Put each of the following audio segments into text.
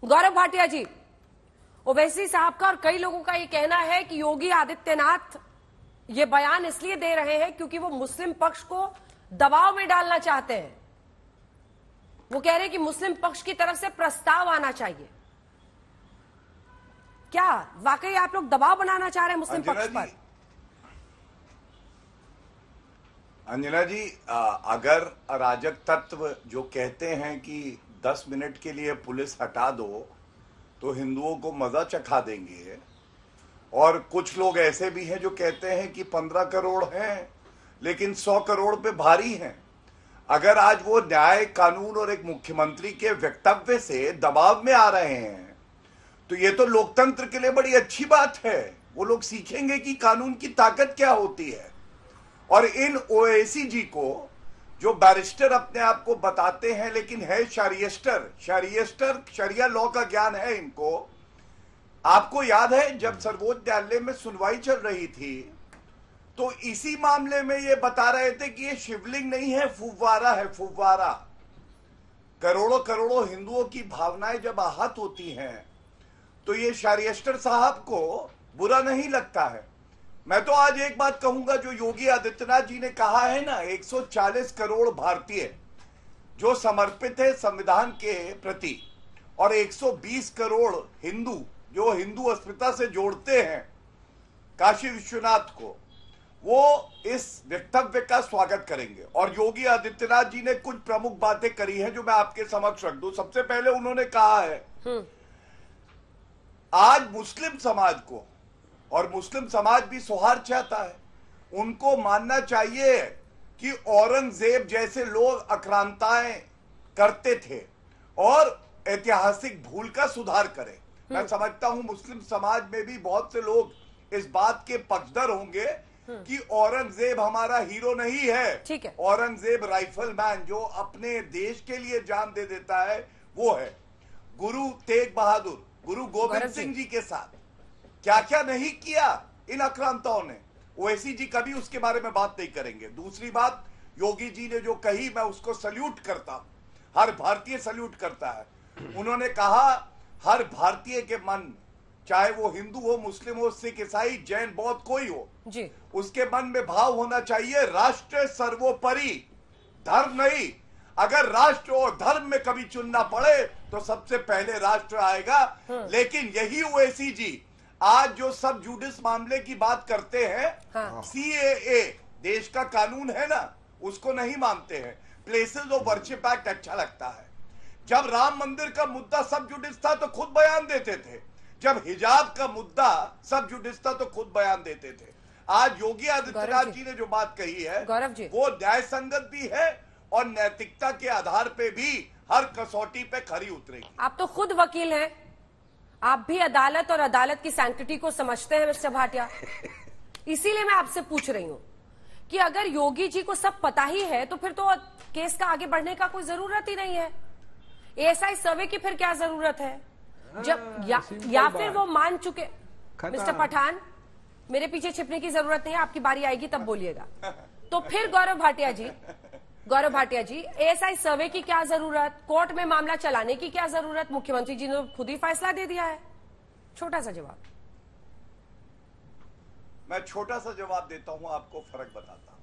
गौरव भाटिया जी, ओवैसी साहब का और कई लोगों का ये कहना है कि योगी आदित्यनाथ ये बयान इसलिए दे रहे हैं क्योंकि वो मुस्लिम पक्ष को दबाव में डालना चाहते हैं। वो कह रहे हैं कि मुस्लिम पक्ष की तरफ से प्रस्ताव आना चाहिए। क्या वाकई आप लोग दबाव बनाना चाह रहे हैं मुस्लिम पक्ष पर? अंजना जी, अगर अराजक तत्व जो कहते हैं कि 10 मिनट के लिए पुलिस हटा दो तो हिंदुओं को मजा चखा देंगे, और कुछ लोग ऐसे भी हैं जो कहते हैं कि 15 करोड़ हैं लेकिन 100 करोड़ पे भारी हैं। अगर आज वो न्याय, कानून और एक मुख्यमंत्री के वक्तव्य से दबाव में आ रहे हैं तो ये तो लोकतंत्र के लिए बड़ी अच्छी बात है। वो लोग सीखेंगे कि कानून की ताकत क्या होती है। और इन ओवैसी जी को, जो बैरिस्टर अपने आप को बताते हैं लेकिन है शरिया लॉ का ज्ञान है इनको। आपको याद है जब सर्वोच्च न्यायालय में सुनवाई चल रही थी तो इसी मामले में ये बता रहे थे कि ये शिवलिंग नहीं है, फुव्वारा है, फुव्वारा। करोड़ों करोड़ों हिंदुओं की भावनाएं जब आहत होती हैं तो ये शरियस्टर साहब को बुरा नहीं लगता है। मैं तो आज एक बात कहूंगा, जो योगी आदित्यनाथ जी ने कहा है ना, 140 करोड़ भारतीय जो समर्पित है संविधान के प्रति और 120 करोड़ हिंदू जो हिंदू अस्मिता से जोड़ते हैं काशी विश्वनाथ को, वो इस वक्तव्य का स्वागत करेंगे। और योगी आदित्यनाथ जी ने कुछ प्रमुख बातें करी हैं जो मैं आपके समक्ष रख दूं। सबसे पहले उन्होंने कहा है आज मुस्लिम समाज को, और मुस्लिम समाज भी सौहार्द चाहता है, उनको मानना चाहिए कि औरंगजेब जैसे लोग आक्रांताएं करते थे और ऐतिहासिक भूल का सुधार करें। मैं समझता हूं मुस्लिम समाज में भी बहुत से लोग इस बात के पक्षधर होंगे कि औरंगजेब हमारा हीरो नहीं है। ठीक है। औरंगजेब राइफलमैन जो अपने देश के लिए जान दे देता है वो है। गुरु तेग बहादुर, गुरु गोविंद सिंह जी के साथ क्या क्या नहीं किया इन आक्रांताओं ने। ओवैसी जी कभी उसके बारे में बात नहीं करेंगे। दूसरी बात, योगी जी ने जो कही मैं उसको सल्यूट करता हूं, हर भारतीय सल्यूट करता है। उन्होंने कहा हर भारतीय के मन, चाहे वो हिंदू हो, मुस्लिम हो, सिख, ईसाई, जैन, बौद्ध, कोई हो जी, उसके मन में भाव होना चाहिए राष्ट्र सर्वोपरि, धर्म नहीं। अगर राष्ट्र और धर्म में कभी चुनना पड़े तो सबसे पहले राष्ट्र आएगा। लेकिन यही ओवैसी जी आज जो सब जुडिस मामले की बात करते हैं, CAA देश का कानून है ना, उसको नहीं मानते हैं। प्लेसेस ऑफ वर्शिप एक्ट अच्छा लगता है। जब राम मंदिर का मुद्दा सब जुडिस था तो खुद बयान देते थे। जब हिजाब का मुद्दा सब जुडिस था तो खुद बयान देते थे। आज योगी आदित्यनाथ जी ने जो बात कही है वो न्याय संगत भी है और नैतिकता के आधार पे भी हर कसौटी पे खरी उतरेगी। आप तो खुद वकील हैं, आप भी अदालत और अदालत की सैंक्टिटी को समझते हैं मिस्टर भाटिया। इसीलिए मैं आपसे पूछ रही हूं कि अगर योगी जी को सब पता ही है तो फिर तो केस का आगे बढ़ने का कोई जरूरत ही नहीं है। ASI सर्वे की फिर क्या जरूरत है जब या फिर वो मान चुके। मिस्टर पठान, मेरे पीछे छिपने की जरूरत नहीं है, आपकी बारी आएगी तब बोलिएगा। तो फिर गौरव भाटिया जी, ASI सर्वे की क्या जरूरत, कोर्ट में मामला चलाने की क्या जरूरत? मुख्यमंत्री जी ने खुद ही फैसला दे दिया है। छोटा सा जवाब। मैं छोटा सा जवाब देता हूं, आपको फर्क बताता हूं।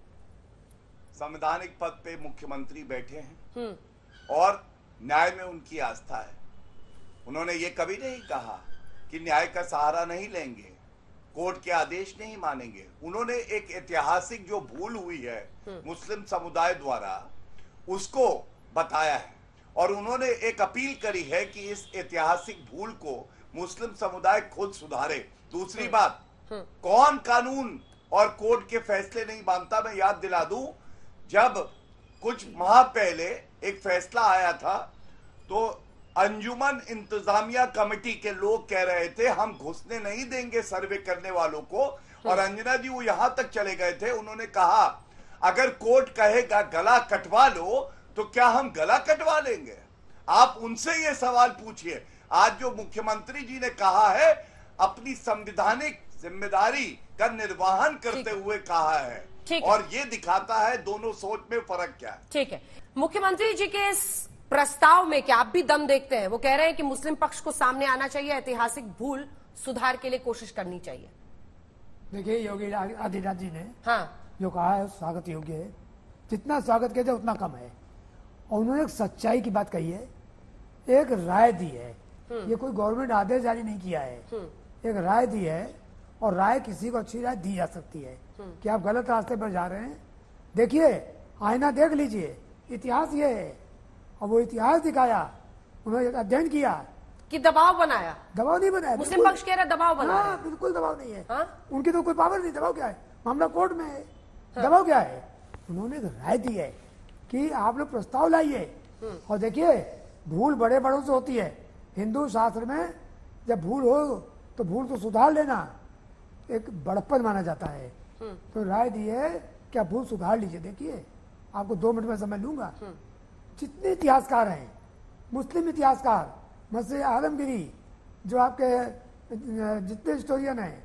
संवैधानिक पद पे मुख्यमंत्री बैठे हैं और न्याय में उनकी आस्था है। उन्होंने ये कभी नहीं कहा कि न्याय का सहारा नहीं लेंगे, कोर्ट के आदेश नहीं मानेंगे। उन्होंने एक ऐतिहासिक जो भूल हुई है मुस्लिम समुदाय द्वारा उसको बताया है और उन्होंने एक अपील करी है कि इस ऐतिहासिक भूल को मुस्लिम समुदाय खुद सुधारे। दूसरी बात, कौन कानून और कोर्ट के फैसले नहीं मानता? मैं याद दिला दूं, जब कुछ माह पहले एक फैसला आया था तो अंजुमन इंतजामिया कमेटी के लोग कह रहे थे हम घुसने नहीं देंगे सर्वे करने वालों को। और अंजना जी वो यहां तक चले गए थे, उन्होंने कहा अगर कोर्ट कहेगा गला कटवा लो तो क्या हम गला कटवा लेंगे? आप उनसे ये सवाल पूछिए। आज जो मुख्यमंत्री जी ने कहा है अपनी संवैधानिक जिम्मेदारी का निर्वहन करते हुए कहा है और ये दिखाता है दोनों सोच में फर्क क्या है। ठीक है, मुख्यमंत्री जी के इस प्रस्ताव में क्या आप भी दम देखते हैं? वो कह रहे हैं कि मुस्लिम पक्ष को सामने आना चाहिए, ऐतिहासिक भूल सुधार के लिए कोशिश करनी चाहिए। देखिए, योगी आदित्यनाथ जी ने हाँ, जो कहा है स्वागत योग्य है, जितना स्वागत किया जाए उतना कम है। और उन्होंने एक सच्चाई की बात कही है, एक राय दी है। ये कोई गवर्नमेंट आदेश जारी नहीं किया है, एक राय दी है। और राय किसी को अच्छी राय दी जा सकती है कि आप गलत रास्ते पर जा रहे हैं। देखिए, आईना देख लीजिए, इतिहास ये है। और वो इतिहास दिखाया, उन्होंने अध्ययन किया कि दबाव बनाया। दबाव नहीं बनाया, मुस्लिम पक्ष कह रहा है दबाव बना रहा है। बिल्कुल दबाव नहीं है। हाँ? उनकी तो कोई पावर नहीं। दबाव क्या है? मामला कोर्ट में है। दबाव क्या है? उन्होंने एक राय दी है कि आप लोग प्रस्ताव लाइए। और देखिए, भूल बड़े बड़ों से होती है। हिंदू शास्त्र में जब भूल हो तो भूल को सुधार लेना एक बड़प्पन माना जाता है। तो राय दी है कि आप भूल सुधार लीजिए। देखिए, आपको 2 मिनट में समझ लूंगा। जितने इतिहासकार हैं, मुस्लिम इतिहासकार, मस्जिद आलमगिरी, जो आपके जितने हिस्टोरियन हैं,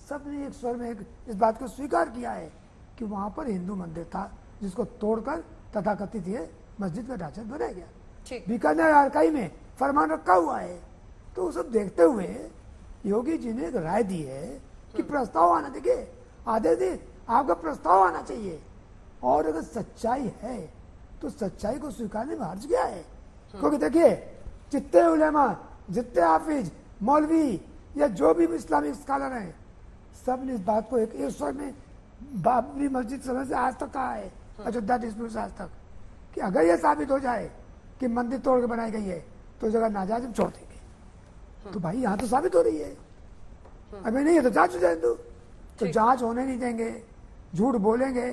सब ने एक स्वर में इस बात को स्वीकार किया है कि वहां पर हिंदू मंदिर था, जिसको तोड़कर तथाकथित ये मस्जिद का ढांचा बनाया गया। बीकानेर आर्काई में फरमान रखा हुआ है। तो वो सब देखते हुए योगी जी ने एक राय दी है कि प्रस्ताव आना, देखिए आदेश दे, आपका प्रस्ताव आना चाहिए। और अगर सच्चाई है तो सच्चाई को स्वीकारने में हर्ज क्या है? क्योंकि देखिए, जितने उलेमा, जितने हाफिज, मौलवी या जो भी इस्लामिक स्कॉलर हैं, सब ने इस बात को एक स्वर में बाबरी मस्जिद समय से आज तक कहा है, अयोध्या डिस्प्यूट से आज तक, कि अगर ये साबित हो जाए कि मंदिर तोड़ के बनाई गई है तो जगह नाजायज हम छोड़ देंगे। तो भाई यहाँ तो साबित हो रही है, अभी नहीं है तो जांच हो जाए। तो जांच होने नहीं देंगे, झूठ बोलेंगे,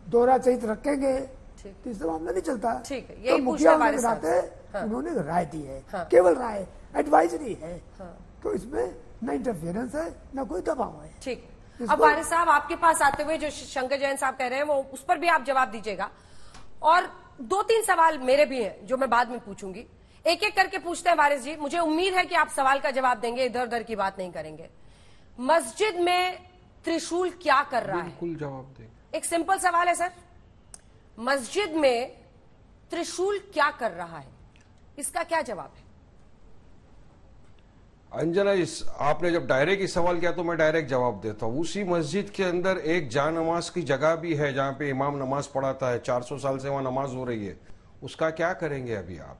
दोहरा चरित्र रखेंगे, तो इससे मामला नहीं चलता। ठीक है, तो यही मुखिया पूछना नाते उन्होंने राय दी है, केवल राय, एडवाइजरी है। तो इसमें न इंटरफेरेंस है, न कोई दबाव है। ठीक है। अब वारिस साहब, आपके पास आते हुए जो शंकर जैन साहब कह रहे हैं, वो उस पर भी आप जवाब दीजिएगा। और 2-3 सवाल मेरे भी हैं जो मैं बाद में पूछूंगी। एक एक करके पूछते हैं वारिस जी। मुझे उम्मीद है कि आप सवाल का जवाब देंगे, इधर उधर की बात नहीं करेंगे। मस्जिद में त्रिशूल क्या कर रहा है? बिल्कुल जवाब देंगे। एक सिंपल सवाल है सर, मस्जिद में त्रिशूल क्या कर रहा है, इसका क्या जवाब है? अंजना, आपने जब डायरेक्ट ही सवाल किया तो मैं डायरेक्ट जवाब देता हूँ। उसी मस्जिद के अंदर एक जानमाज की जगह भी है जहाँ पे इमाम नमाज पढ़ाता है, 400 साल से वहाँ नमाज हो रही है। उसका क्या करेंगे अभी आप?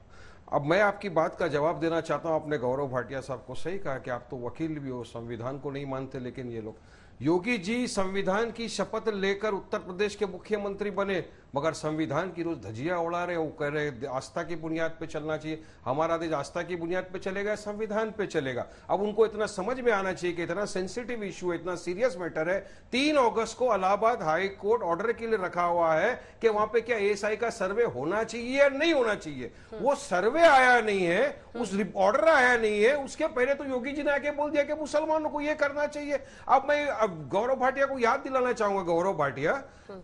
अब मैं आपकी बात का जवाब देना चाहता हूँ। आपने गौरव भाटिया साहब को सही कहा कि आप तो वकील भी हो, संविधान को नहीं मानते, लेकिन ये लोग, योगी जी संविधान की शपथ लेकर उत्तर प्रदेश के मुख्यमंत्री बने, मगर संविधान की रोज धजिया उड़ा रहे। वो कह रहे आस्था की बुनियाद पे चलना चाहिए। हमारा देश आस्था की बुनियाद पे चलेगा, संविधान पे चलेगा। अब उनको इतना समझ में आना चाहिए कि इतना सेंसिटिव इशू है, इतना सीरियस मैटर है। 3 अगस्त को इलाहाबाद हाई कोर्ट ऑर्डर के लिए रखा हुआ है कि वहां पे क्या एएसआई का सर्वे होना चाहिए या नहीं होना चाहिए। वो सर्वे आया नहीं है, उस ऑर्डर आया नहीं है, उसके पहले तो योगी जी ने आके बोल दिया कि मुसलमानों को ये करना चाहिए। अब मैं गौरव भाटिया को याद दिलाना चाहूंगा। गौरव भाटिया,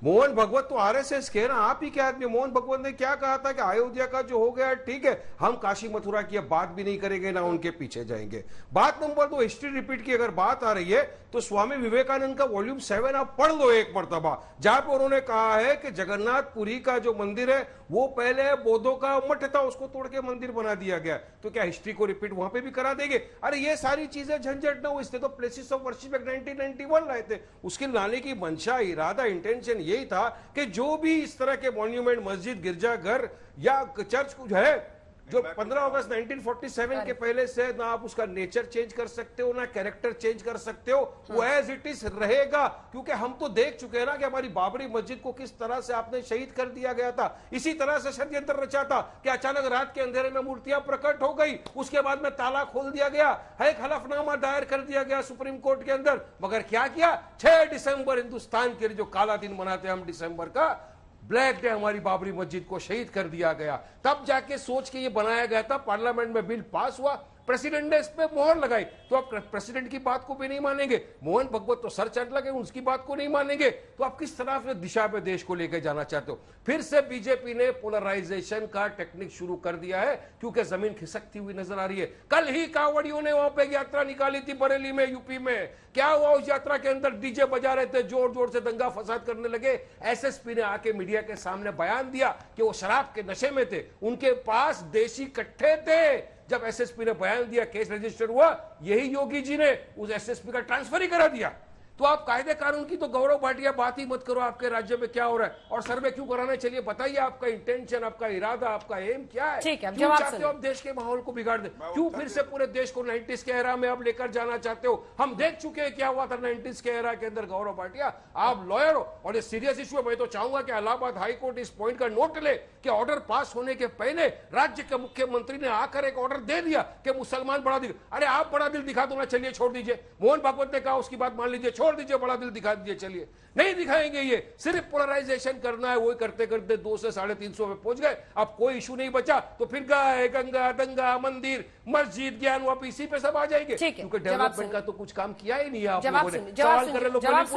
मोहन भगवत तो आरएसएस के ना, आप ही क्या आदमी। मोहन भगवत ने क्या कहा था कि अयोध्या का जो हो गया ठीक है, हम काशी मथुरा की बात भी नहीं करेंगे, ना उनके पीछे जाएंगे। बात नंबर 2, हिस्ट्री रिपीट की अगर बात आ रही है तो स्वामी विवेकानंद का वॉल्यूम 7 आप पढ़ लो एक मर्तबा, जहां पर उन्होंने कहा है कि जगन्नाथपुरी का जो मंदिर है वो पहले बौद्धों का मठ था, उसको तोड़ के मंदिर बना दिया गया। तो क्या हिस्ट्री को रिपीट वहां पे भी करा देंगे? अरे ये सारी चीजें झंझट ना हो, इसलिए तो प्लेसेस ऑफ वर्शिप एक्ट 1991 लाए थे। उसके लाने की मंशा, इरादा, इंटेंशन यही था कि जो भी इस तरह के मॉन्यूमेंट, मस्जिद, गिरजाघर या चर्च कुछ है जो 15 अगस्त 1947 के पहले से, ना आप उसका नेचर चेंज कर सकते हो, ना कैरेक्टर चेंज कर सकते हो, वो एज इट इज रहेगा। क्योंकि हम तो देख चुके हैं ना कि हमारी बाबरी मस्जिद को किस तरह से आपने शहीद कर दिया गया था। इसी तरह से षड्यंत्र रचा था कि अचानक रात के अंधेरे में मूर्तियां प्रकट हो गई, उसके बाद में ताला खोल दिया गया, एक हलफनामा दायर कर दिया गया सुप्रीम कोर्ट के अंदर। मगर क्या किया? 6 दिसंबर हिंदुस्तान के लिए जो काला दिन मनाते हैं हम दिसंबर का, ब्लैक डे, हमारी बाबरी मस्जिद को शहीद कर दिया गया। तब जाके सोच के ये बनाया गया था, पार्लियामेंट में बिल पास हुआ, प्रेसिडेंट ने इस पे मोहर लगाई, तो आप प्रेसिडेंट की बात को भी नहीं मानेंगे। मोहन भगवत तो सर चढ़ लगे, उसकी बात को नहीं मानेंगे, तो आप किस तरह से दिशा पे देश को लेकर जाना चाहते हो? फिर से बीजेपी ने पोलराइजेशन का टेक्निक शुरू कर दिया है, क्योंकि जमीन खिसकती हुई नजर आ रही है। कल ही कांवड़ियों ने वहां पे यात्रा निकाली थी बरेली में, यूपी में। क्या हुआ उस यात्रा के अंदर? डीजे बजा रहे थे, जोर जोर से दंगा फसाद करने लगे। एसएसपी ने आके मीडिया के सामने बयान दिया कि वो शराब के नशे में थे, उनके पास देशी कट्टे थे। जब एसएसपी ने बयान दिया, केस रजिस्टर हुआ, यही योगी जी ने उस एसएसपी का ट्रांसफर ही करा दिया। तो आप कायदे कानून की तो गौरव भाटिया बात ही मत करो, आपके राज्य में क्या हो रहा है और सर्वे क्यों कराना चाहिए? बताइए आपका इंटेंशन, आपका इरादा, आपका एम क्या है? ठीक है, क्यों जवाब चाहते हो आप देश के माहौल को बिगाड़ दे? क्यों फिर से पूरे देश को 90s के एरा में आप लेकर जाना चाहते हो? हम देख चुके हैं क्या हुआ था 90s के एरा के अंदर। गौरव भाटिया, आप लॉयर हो और ये सीरियस इशू है। मैं तो चाहूंगा कि इलाहाबाद हाईकोर्ट इस पॉइंट का नोट ले कि ऑर्डर पास होने के पहले राज्य के मुख्यमंत्री ने आकर एक ऑर्डर दे दिया कि मुसलमान बड़ा दिल, अरे आप बड़ा दिल दिखा दो ना, चलिए छोड़ दीजिए। मोहन भागवत ने कहा उसकी बात मान लीजिए, छोड़ दीजिए, बड़ा दिल दिखा दीजिए, चलिए। नहीं दिखाएंगे, ये सिर्फ पोलराइजेशन करना है। वही करते करते 200 से 350 पे पहुंच गए। अब कोई इशू नहीं बचा, तो फिर गाय, गंगा, दंगा, मंदिर, मस्जिद, ज्ञान वापस इसी पे सब आ जाएंगे, क्योंकि डेवलपमेंट का तो कुछ काम किया ही नहीं है आप लोगों ने। सवाल कर रहे लोग, जवाब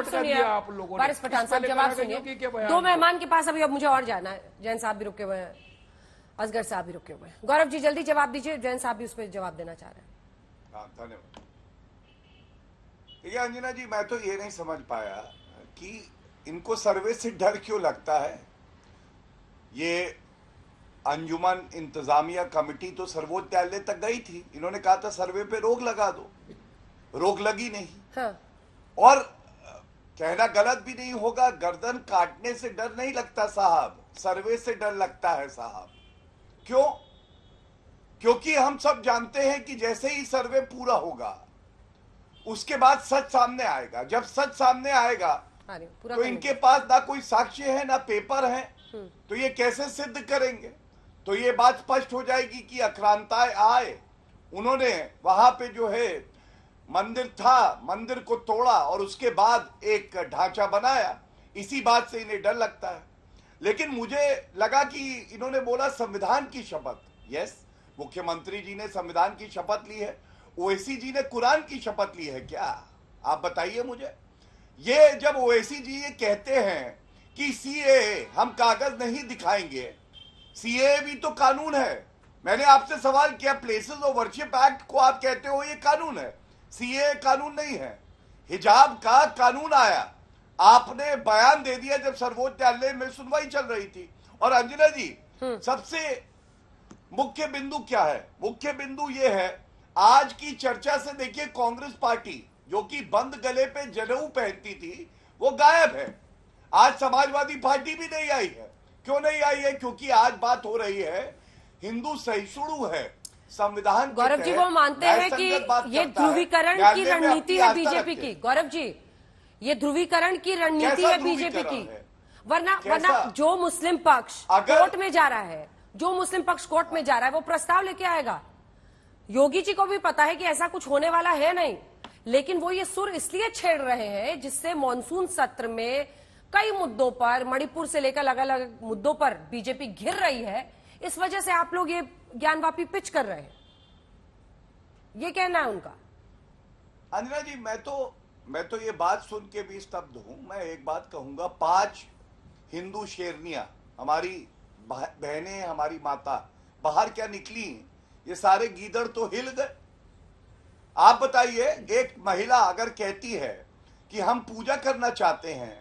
सुनिए आप लोगों ने। वारिस पठान साहब, जवाब सुनिए। दो मेहमान के पास अभी अब मुझे और जाना है। जैन साहब भी रुके हुए हैं, असगर साहब भी रुके हुए हैं। गौरव जी जल्दी जवाब दीजिए, जैन साहब भी उस पर जवाब देना चाह रहे हैं। धन्यवाद। देखिए अंजना जी, मैं तो ये नहीं समझ पाया कि इनको सर्वे से डर क्यों लगता है। ये अंजुमन इंतजामिया कमेटी तो सर्वोच्च न्यायालय तक गई थी, इन्होंने कहा था सर्वे पे रोक लगा दो, रोक लगी नहीं। हाँ। और कहना गलत भी नहीं होगा, गर्दन काटने से डर नहीं लगता साहब, सर्वे से डर लगता है साहब। क्यों? क्योंकि हम सब जानते हैं कि जैसे ही सर्वे पूरा होगा उसके बाद सच सामने आएगा। जब सच सामने आएगा तो इनके पास ना कोई साक्ष्य है ना पेपर है, तो ये कैसे सिद्ध करेंगे? तो ये बात स्पष्ट हो जाएगी कि आक्रांताएं आए, उन्होंने वहां पे जो है मंदिर था, मंदिर को तोड़ा और उसके बाद एक ढांचा बनाया। इसी बात से इन्हें डर लगता है। लेकिन मुझे लगा कि इन्होंने बोला संविधान की शपथ। यस, मुख्यमंत्री जी ने संविधान की शपथ ली है, ओवैसी जी ने कुरान की शपथ ली है क्या? आप बताइए मुझे। ये जब ओवैसी जी ये कहते हैं कि सीएए हम कागज नहीं दिखाएंगे, सीएए भी तो कानून है। मैंने आपसे सवाल किया, प्लेसेस ऑफ वर्शिप एक्ट को आप कहते हो ये कानून है, सीएए कानून नहीं है। हिजाब का कानून आया, आपने बयान दे दिया जब सर्वोच्च न्यायालय में सुनवाई चल रही थी। और अंजना जी, सबसे मुख्य बिंदु क्या है? मुख्य बिंदु ये है, आज की चर्चा से देखिए, कांग्रेस पार्टी जो कि बंद गले पे जनेऊ पहनती थी वो गायब है। आज समाजवादी पार्टी भी नहीं आई है। क्यों नहीं आई है? क्योंकि आज बात हो रही है हिंदू सहिष्णु है, संविधान। गौरव जी वो मानते हैं कि ये ध्रुवीकरण की रणनीति है बीजेपी की। गौरव जी, ये ध्रुवीकरण की रणनीति है बीजेपी की। वरना जो मुस्लिम पक्ष कोर्ट में जा रहा है, जो मुस्लिम पक्ष कोर्ट में जा रहा है, वो प्रस्ताव लेके आएगा। योगी जी को भी पता है कि ऐसा कुछ होने वाला है नहीं, लेकिन वो ये सुर इसलिए छेड़ रहे हैं जिससे मॉनसून सत्र में कई मुद्दों पर, मणिपुर से लेकर अलग अलग मुद्दों पर बीजेपी घिर रही है। इस वजह से आप लोग ये ज्ञानवापी पिच कर रहे हैं, ये कहना है उनका। अंजना जी, मैं तो ये बात सुन के भी स्तब्ध हूं। मैं एक बात कहूंगा, 5 हिंदू शेरनियां, हमारी बहनें, हमारी माता बाहर क्या निकली, ये सारे गीदड़ तो हिल गए। आप बताइए, एक महिला अगर कहती है कि हम पूजा करना चाहते हैं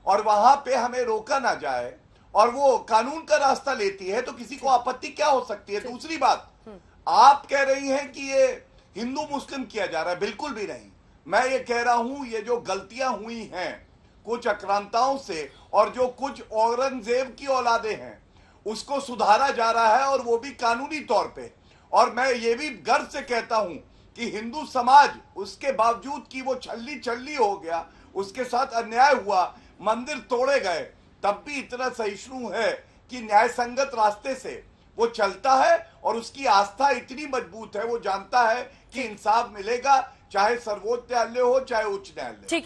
और वहां पे हमें रोका ना जाए और वो कानून का रास्ता लेती है, तो किसी को आपत्ति क्या हो सकती है? दूसरी बात, आप कह रही हैं कि ये हिंदू मुस्लिम किया जा रहा है, बिल्कुल भी नहीं। मैं ये कह रहा हूं, ये जो गलतियां हुई हैं कुछ आक्रांताओं से और जो कुछ औरंगजेब की औलादे हैं, उसको सुधारा जा रहा है, और वो भी कानूनी तौर पे। और मैं ये भी गर्व से कहता हूं कि हिंदू समाज, उसके बावजूद कि वो छल्ली छल्ली हो गया, उसके साथ अन्याय हुआ, मंदिर तोड़े गए, तब भी इतना सहिष्णु है कि न्याय संगत रास्ते से वो चलता है और उसकी आस्था इतनी मजबूत है, वो जानता है कि इंसाफ मिलेगा, चाहे सर्वोच्च न्यायालय हो चाहे उच्च न्यायालय।